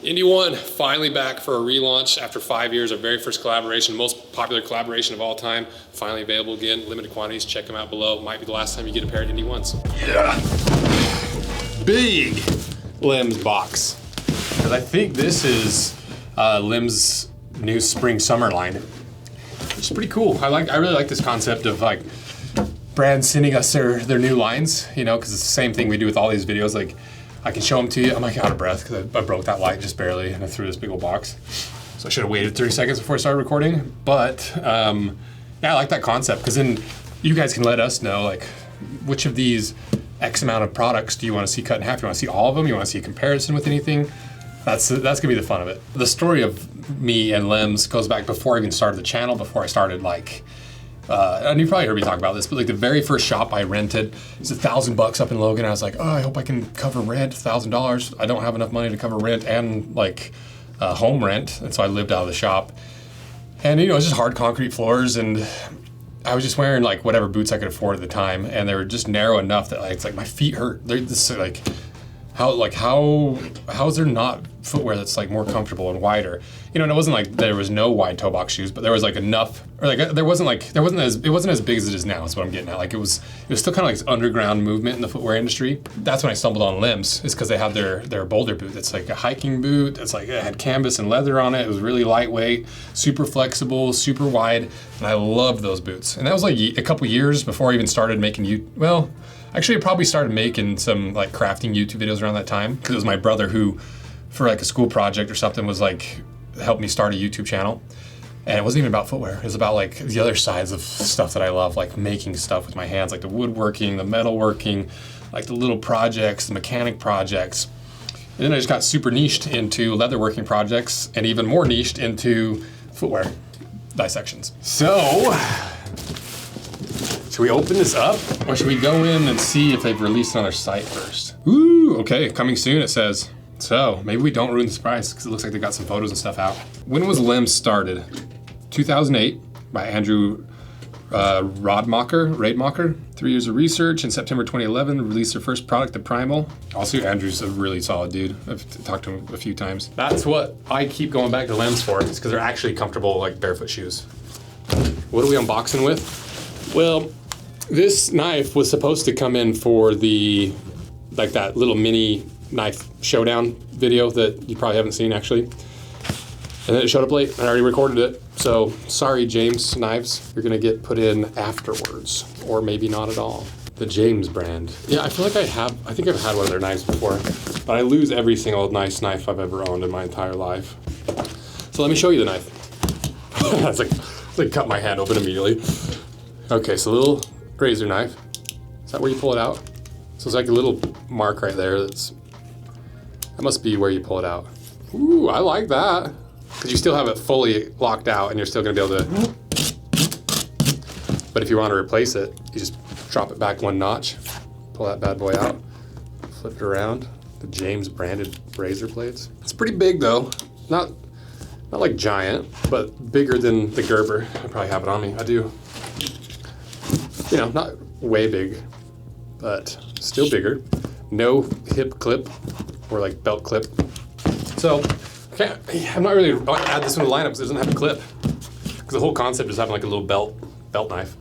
Indy One, finally back for a relaunch after 5 years, our very first collaboration, most popular collaboration of all time. Finally available again, limited quantities, check them out below. Might be the last time you get a pair of Indy Ones. Yeah. Big Lems box. Because I think this is Lems' new spring summer line. Which is pretty cool. I really like this concept of like brands sending us their new lines, you know, because it's the same thing we do with all these videos. Like, I can show them to you. I'm like out of breath because I broke that light just barely and I threw this big old box. So I should have waited 30 seconds before I started recording. But yeah, I like that concept because then you guys can let us know like which of these X amount of products do you want to see cut in half? You want to see all of them? You want to see a comparison with anything? That's gonna be the fun of it. The story of me and Lems goes back before I even started the channel, before I started like, and you probably heard me talk about this, but like the very first shop I rented, it's $1,000 up in Logan. I was like, oh, I hope I can cover rent, $1,000. I don't have enough money to cover rent and like home rent. And so I lived out of the shop. And you know, it was just hard concrete floors and I was just wearing like whatever boots I could afford at the time. And they were just narrow enough that like, it's like my feet hurt. They're just like, how is there not footwear that's like more comfortable and wider? You know, and it wasn't like there was no wide toe box shoes, but there was like enough, or like it wasn't as big as it is now. That's what I'm getting at. Like it was still kind of like this underground movement in the footwear industry. That's when I stumbled on Lems, is because they had their boulder boot. It's like a hiking boot. It's like it had canvas and leather on it. It was really lightweight, super flexible, super wide, and I loved those boots. And that was like a couple years before I even started making Actually, I probably started making some like crafting YouTube videos around that time because it was my brother who, for like a school project or something, was like, helped me start a YouTube channel. And it wasn't even about footwear. It was about like the other sides of stuff that I love, like making stuff with my hands, like the woodworking, the metalworking, like the little projects, the mechanic projects. And then I just got super niched into leatherworking projects and even more niched into footwear dissections. So, should we open this up or should we go in and see if they've released it on their site first? Ooh, okay, coming soon it says. So maybe we don't ruin the surprise because it looks like they got some photos and stuff out. When was Lems started? 2008 by Andrew Radmacher. 3 years of research. In September 2011, released their first product, the Primal. Also, Andrew's a really solid dude. I've talked to him a few times. That's what I keep going back to Lems for, is because they're actually comfortable like barefoot shoes. What are we unboxing with? Well, this knife was supposed to come in for the, like that little mini knife showdown video that you probably haven't seen actually. And then it showed up late and I already recorded it. So sorry, James Knives, you're gonna get put in afterwards, or maybe not at all. The James brand. Yeah, I feel like I think I've had one of their knives before, but I lose every single nice knife I've ever owned in my entire life. So let me show you the knife. It's like cut my hand open immediately. Okay, so a little razor knife. Is that where you pull it out? So it's like a little mark right there. That must be where you pull it out. Ooh, I like that. Because you still have it fully locked out and you're still gonna be able to, but if you want to replace it, you just drop it back one notch, pull that bad boy out, flip it around. The James branded razor blades. It's pretty big though. Not like giant, but bigger than the Gerber. I probably have it on me, I do. You know, not way big, but still bigger. No hip clip or like belt clip. So I'm not really add this one to the lineup because it doesn't have a clip. Because the whole concept is having like a little belt knife.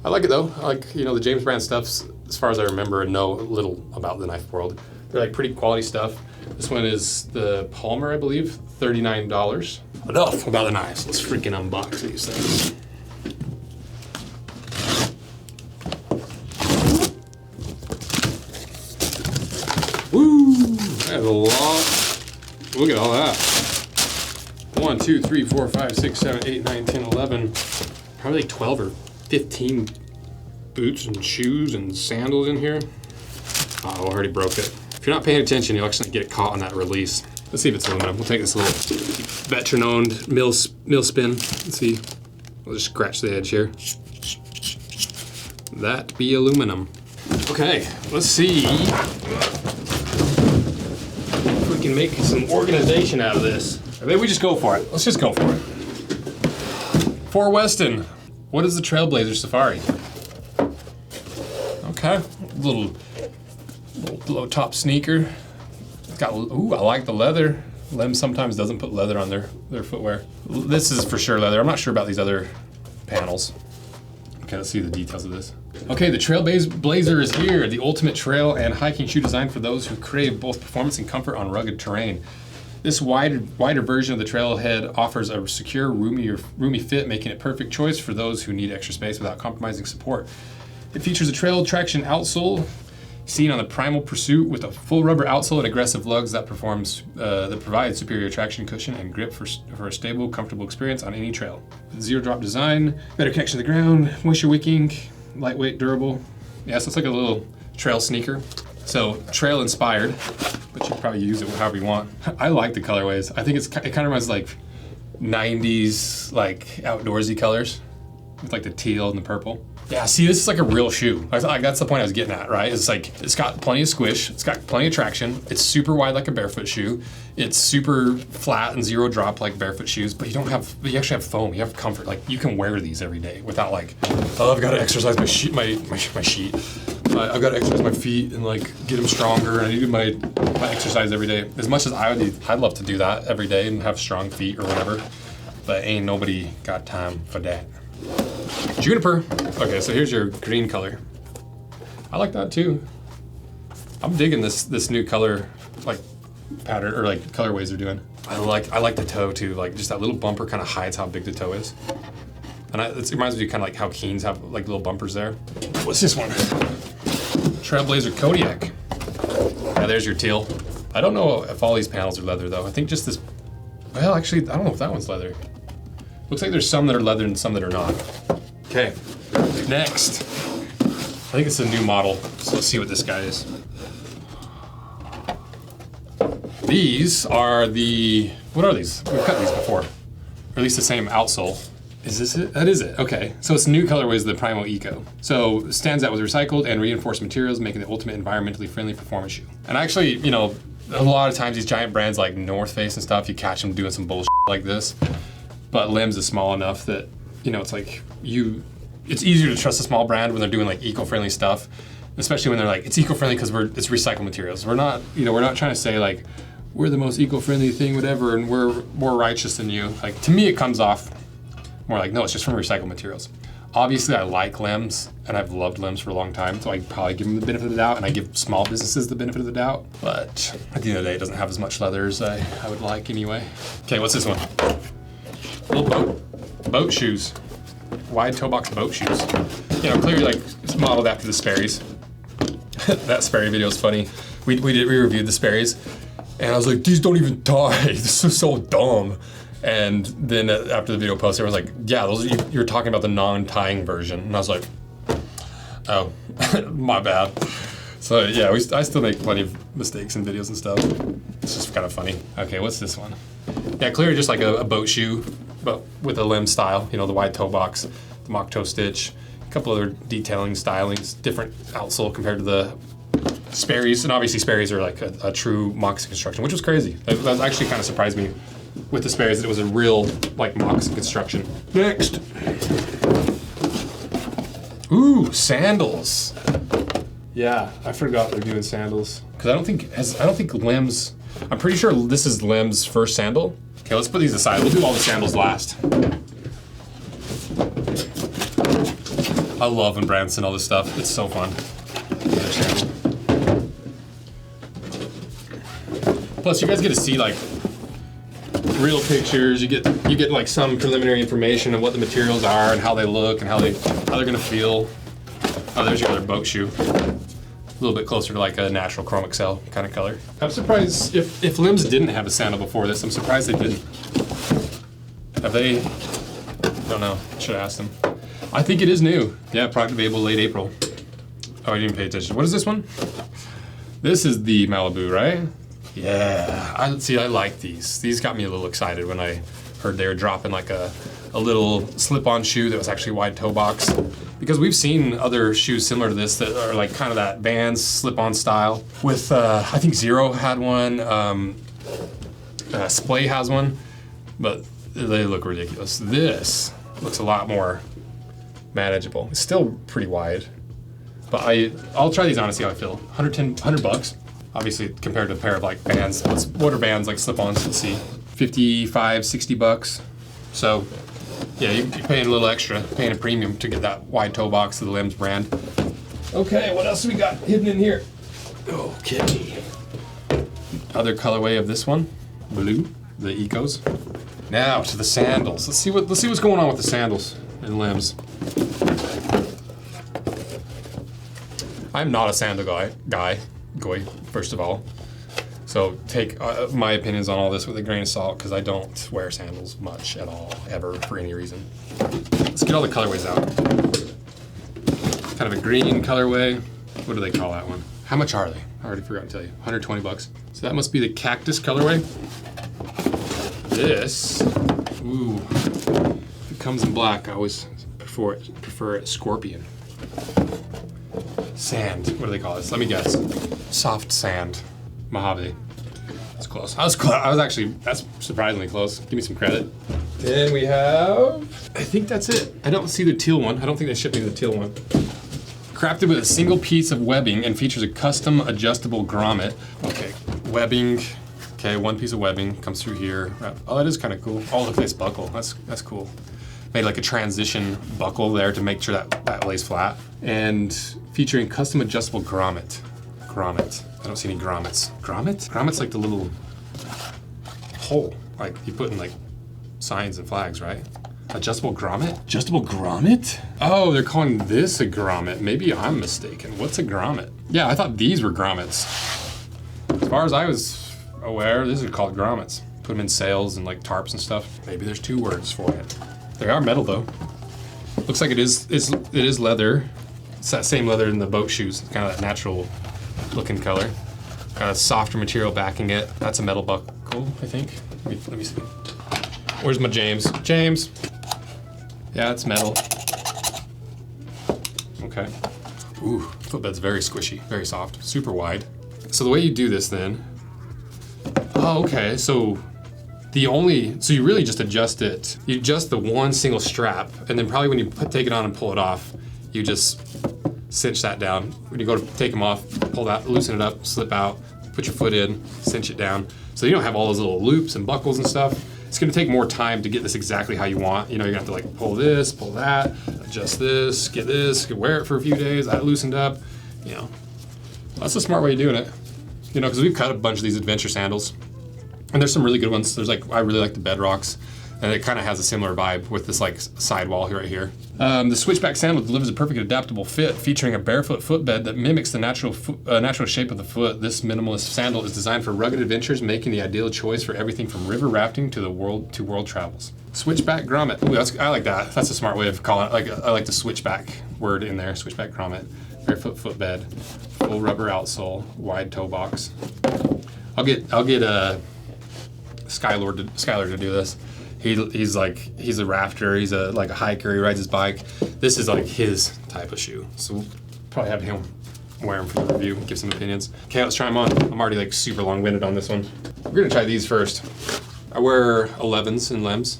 I like it though. I like, you know, the James brand stuff's, as far as I remember and know a little about the knife world, they're like pretty quality stuff. This one is the Palmer, I believe, $39. Enough about the knives. Let's freaking unbox these things. Woo! That's a lot. Look at all that. 1, 2, 3, 4, 5, 6, 7, 8, 9, 10, 11. Probably like 12 or 15 boots and shoes and sandals in here. Oh, I already broke it. If you're not paying attention, you'll actually get caught on that release. Let's see if it's aluminum. We'll take this little veteran-owned mill spin. Let's see. We'll just scratch the edge here. That be aluminum. Okay, let's see if we can make some organization out of this. Or maybe we just go for it. Let's just go for it. For Weston, what is the Trailblazer Safari? Okay, little low top sneaker. It's got, ooh, I like the leather. Lems sometimes doesn't put leather on their footwear. This is for sure leather. I'm not sure about these other panels. Okay, let's see the details of this. Okay, the Trailblazer is here, the ultimate trail and hiking shoe designed for those who crave both performance and comfort on rugged terrain. This wider version of the Trailhead offers a secure, roomy fit, making it a perfect choice for those who need extra space without compromising support. It features a trail traction outsole, seen on the Primal Pursuit, with a full rubber outsole and aggressive lugs that provide superior traction, cushion, and grip for a stable, comfortable experience on any trail. Zero drop design, better connection to the ground, moisture wicking, lightweight, durable. Yeah, so it's like a little trail sneaker. So trail inspired, but you can probably use it however you want. I like the colorways. I think it kind of reminds like 90s like outdoorsy colors with like the teal and the purple. Yeah, see, this is like a real shoe. That's the point I was getting at, right? It's like, it's got plenty of squish, it's got plenty of traction, it's super wide like a barefoot shoe, it's super flat and zero drop like barefoot shoes, but you actually have foam, you have comfort. Like, you can wear these every day without like, oh, I've got to exercise my sheet. I've got to exercise my feet and like get them stronger, and I do my exercise every day. As much as I'd love to do that every day and have strong feet or whatever, but ain't nobody got time for that. Juniper. Okay, so here's your green color. I like that too. I'm digging this new color like pattern or like colorways they're doing. I like the toe too. Like just that little bumper kind of hides how big the toe is. And it reminds me kind of like how Keens have like little bumpers there. What's this one? Trailblazer Kodiak. Yeah, there's your teal. I don't know if all these panels are leather though. I think just this. Well, actually, I don't know if that one's leather. Looks like there's some that are leather and some that are not. Okay, next. I think it's a new model, so let's see what this guy is. These are what are these? We've cut these before. Or at least the same outsole. Is this it? That is it, okay. So it's new colorways, the Primal Eco. So it stands out with recycled and reinforced materials, making the ultimate environmentally friendly performance shoe. And actually, you know, a lot of times these giant brands like North Face and stuff, you catch them doing some bullshit like this. But Lems is small enough that, you know, it's like it's easier to trust a small brand when they're doing like eco-friendly stuff, especially when they're like, it's eco-friendly because it's recycled materials. We're not trying to say like, we're the most eco-friendly thing, whatever, and we're more righteous than you. Like, to me, it comes off more like, no, it's just from recycled materials. Obviously, I like Lems, and I've loved Lems for a long time, so I probably give them the benefit of the doubt, and I give small businesses the benefit of the doubt. But at the end of the day, it doesn't have as much leather as I would like anyway. Okay, what's this one? Little boat shoes. Wide toe box boat shoes. You know, clearly like it's modeled after the Sperry's. That Sperry video is funny. We reviewed the Sperry's, and I was like, these don't even tie. This is so dumb. And then after the video posted, I was like, yeah, you're talking about the non-tying version. And I was like, oh, my bad. So yeah, I still make plenty of mistakes in videos and stuff. It's just kind of funny. Okay, what's this one? Yeah, clearly just like a boat shoe, but with a Lem style. You know, the wide toe box, the mock toe stitch, a couple other detailing stylings, different outsole compared to the Sperry's. And obviously Sperry's are like a true moccasin construction, which was crazy. That actually kind of surprised me with the Sperry's that it was a real like moccasin construction. Next. Ooh, sandals. Yeah, I forgot they're doing sandals. Because I don't think Lems, I'm pretty sure this is Lem's first sandal. Okay, let's put these aside. We'll do all the sandals last. I love when brands send all this stuff. It's so fun. Plus, you guys get to see like real pictures. You get like some preliminary information on what the materials are and how they look and how they're gonna feel. Oh, there's your other boat shoe. A little bit closer to like a natural chrome excel kind of color. I'm surprised if Lems didn't have a sandal before this. I'm surprised they didn't. Have they? Don't know. Should have asked them. I think it is new. Yeah, product available late April. Oh, I didn't pay attention. What is this one? This is the Malibu, right? Yeah. I like these. These got me a little excited when I heard they were dropping like a little slip-on shoe that was actually wide toe box. Because we've seen other shoes similar to this that are like kind of that Vans slip-on style. With, I think Zero had one, Splay has one, but they look ridiculous. This looks a lot more manageable. It's still pretty wide, but I'll try these on and see how I feel. 100 bucks. Obviously, compared to a pair of like Vans, what are Vans like slip-ons? Let's see, 55, 60 bucks. So, yeah, you're paying a little extra, paying a premium to get that wide toe box of the Lems brand. Okay, what else do we got hidden in here? Okay. Other colorway of this one, blue, the Ecos. Now to the sandals. Let's see what's going on with the sandals and Lems. I'm not a sandal guy, first of all. So take my opinions on all this with a grain of salt, because I don't wear sandals much at all, ever, for any reason. Let's get all the colorways out. Kind of a green colorway. What do they call that one? How much are they? I already forgot to tell you. 120 bucks. So that must be the cactus colorway. This, ooh, if it comes in black, I always prefer it scorpion. Sand, what do they call this? Let me guess. Soft sand, Mojave. That's close. I was actually, that's surprisingly close. Give me some credit. Then we have, I think that's it. I don't see the teal one. I don't think they shipped me the teal one. Crafted with a single piece of webbing and features a custom adjustable grommet. Okay, webbing. Okay, one piece of webbing comes through here. Oh, that is kind of cool. Oh, look at this buckle. That's cool. Made like a transition buckle there to make sure that lays flat. And featuring custom adjustable grommet. Grommet. I don't see any grommets. Grommet? Grommet's like the little hole, like you put in like signs and flags, right? Adjustable grommet? Adjustable grommet? Oh, they're calling this a grommet. Maybe I'm mistaken. What's a grommet? Yeah, I thought these were grommets. As far as I was aware, these are called grommets. Put them in sails and like tarps and stuff. Maybe there's two words for it. They are metal though. Looks like it is leather. It's that same leather in the boat shoes. It's kind of that natural looking color. Got a softer material backing it. That's a metal buckle, I think. Let me see. Where's my James? James. Yeah, it's metal. Okay. Ooh, footbed's very squishy, very soft, super wide. So the way you do this then, oh, okay, so you really just adjust it. You adjust the one single strap, and then probably when you take it on and pull it off, you just cinch that down. When you go to take them off, pull that, loosen it up, slip out, put your foot in, cinch it down. So you don't have all those little loops and buckles and stuff. It's gonna take more time to get this exactly how you want. You know, you're gonna have to like pull this, pull that, adjust this, wear it for a few days, that loosened up, you know. That's a smart way of doing it. You know, because we've cut a bunch of these adventure sandals, and there's some really good ones. There's like, I really like the Bedrocks, and it kind of has a similar vibe with this like sidewall here, right here. The switchback sandal delivers a perfect adaptable fit, featuring a barefoot footbed that mimics the natural shape of the foot. This minimalist sandal is designed for rugged adventures, making the ideal choice for everything from river rafting to world travels. Switchback grommet. Ooh, I like that. That's a smart way of calling it. I like the switchback word in there. Switchback grommet. Barefoot footbed, full rubber outsole, wide toe box. I'll get Skylar to do this. He's a rafter. He's like a hiker. He rides his bike. This is like his type of shoe. So we'll probably have him wear them for the review, give some opinions. Okay, let's try them on. I'm already like super long-winded on this one. We're gonna try these first. I wear 11s and Lems,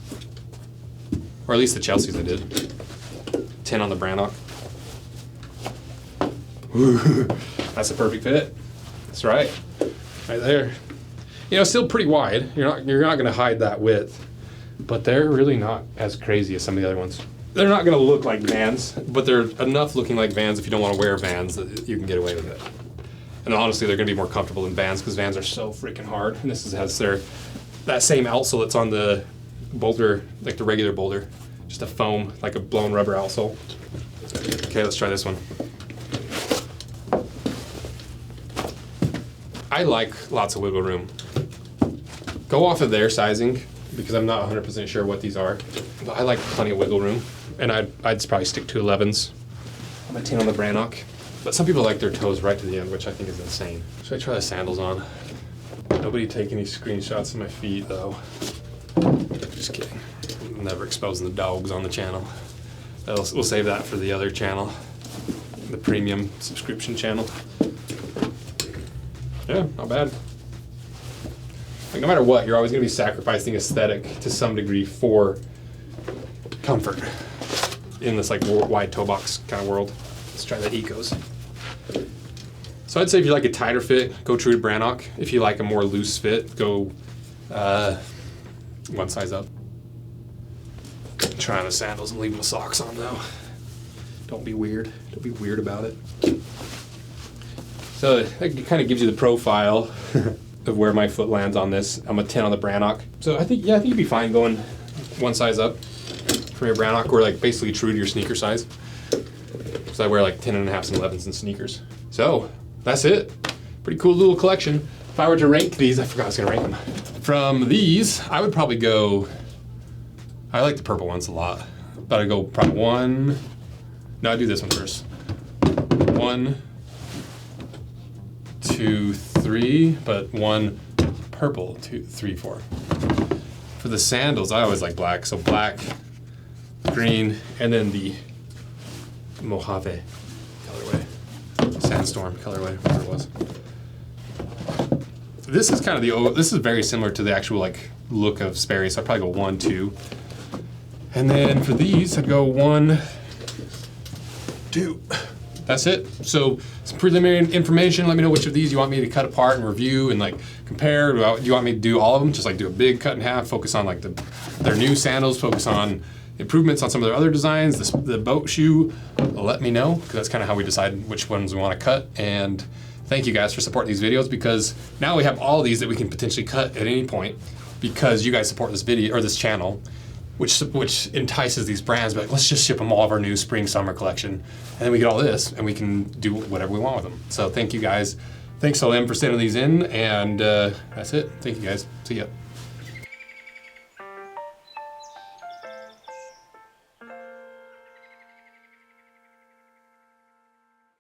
or at least the Chelseas I did. 10 on the Brannock. Ooh, that's a perfect fit. That's right there. You know, still pretty wide. You're not going to hide that width, but they're really not as crazy as some of the other ones. They're not going to look like Vans, but they're enough looking like Vans if you don't want to wear Vans that you can get away with it. And honestly, they're going to be more comfortable than Vans because Vans are so freaking hard. And this has that same outsole that's on the Boulder, like the regular Boulder, just a foam, like a blown rubber outsole. Okay, let's try this one. I like lots of wiggle room. Go off of their sizing because I'm not 100% sure what these are. But I like plenty of wiggle room, and I'd probably stick to 11s. I'm a 10 on the Brannock, but some people like their toes right to the end, which I think is insane. Should I try the sandals on? Nobody take any screenshots of my feet though. Just kidding. I'm never exposing the dogs on the channel. We'll save that for the other channel, the premium subscription channel. Yeah, not bad. Like no matter what, you're always gonna be sacrificing aesthetic to some degree for comfort in this like wide toe box kind of world. Let's try the Ecos. So I'd say if you like a tighter fit, go true to Brannock. If you like a more loose fit, go one size up. Try on the sandals and leave my socks on though. Don't be weird. Don't be weird about it. So that kind of gives you the profile of where my foot lands on this. I'm a 10 on the Brannock. So I think you'd be fine going one size up from your Brannock, or like basically true to your sneaker size. So I wear like 10.5s and 11s in sneakers. So that's it. Pretty cool little collection. If I were to rank these, I forgot I was gonna rank them. From these, I would probably go, I like the purple ones a lot, but I'd go probably one, no, I'd do this one first. 1, 2, 3, but one purple, 2, 3, 4. For the sandals, I always like black, so black, green, and then the Mojave colorway, Sandstorm colorway, whatever it was. This is kind of this is very similar to the actual like look of Sperry, so I'd probably go 1, 2. And then for these, I'd go 1, 2. That's it. So some preliminary information. Let me know which of these you want me to cut apart and review and like compare. Do you want me to do all of them? Just like do a big cut in half, focus on like their new sandals, focus on improvements on some of their other designs, the boat shoe. Let me know, because that's kind of how we decide which ones we want to cut. And thank you guys for supporting these videos, because now we have all of these that we can potentially cut at any point because you guys support this video or this channel, which entices these brands. But like, let's just ship them all of our new spring summer collection, and then we get all this and we can do whatever we want with them. So thank you guys. Thanks to Lem for sending these in, and that's it. Thank you guys. See ya.